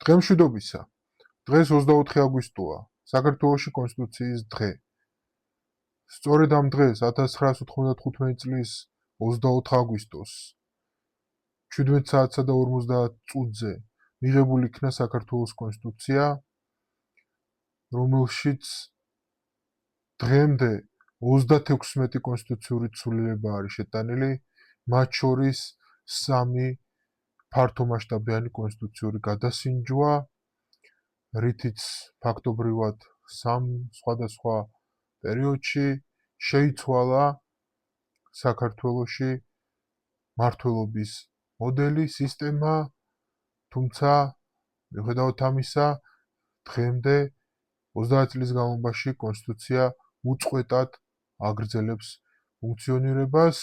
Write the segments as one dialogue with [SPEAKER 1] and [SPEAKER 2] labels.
[SPEAKER 1] დღემშვიდობისა. დღეს 24 აგვისტოა, საქართველოში კონსტიტუციის დღე. სწორედ ამ დღეს 1995 წლის 24 აგვისტოს 17 საათსა და 50 წუთზე მიღებული იქნა საქართველოს კონსტიტუცია, რომელშიც დღემდე 36 კონსტიტუციური ცვლილება არის შეტანილი, მათ შორის 3 ფართომასშტაბიანი კონსტიტუციური გადასინჯვა, რითიც ფაქტობრივად 3 სხვადასხვა პერიოდში შეიცვალა საქართველოში მმართველობის მოდელი, სისტემა, თუმცა მიუხედავად ამისა, დღემდე 30 წლის განმავლობაში კონსტიტუცია უწყვეტად აგრძელებს ფუნქციონირებას,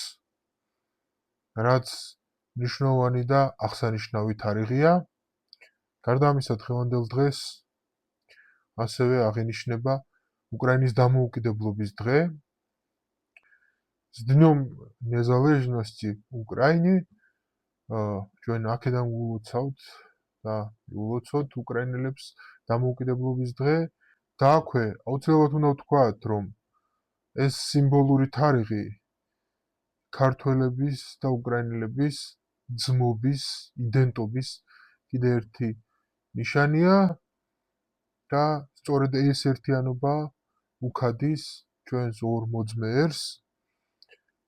[SPEAKER 1] რაც მნიშვნელოვანი და აღსანიშნავი თარიღია. გარდა ამისა, დღევანდელ დღეს ასევე აღინიშნება უკრაინის დამოუკიდებლობის დღე. С Днем Незалежности Украины. ჩვენ აქედან ვილოცავთ და ვილოცოთ უკრაინელებს დამოუკიდებლობის დღე და აქვე აუცილებლად უნდა ვთქვათ, რომ ეს სიმბოლური თარიღი ქართველების და უკრაინელების ძმობის, იდენტობის კიდევ ერთი ნიშანია და სწორედ ეს ერთიანობა უქადის ჩვენს ორ მოძმე ერს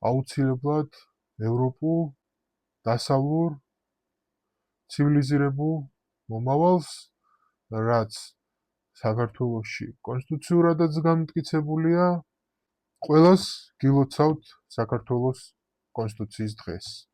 [SPEAKER 1] აუცილებლად ევროპულ, დასავლურ, ცივილიზირებულ მომავალს, რაც საქართველოში კონსტიტუციურადაც განმტკიცებულია. ყველას გილოცავთ საქართველოს კონსტიტუციის დღეს.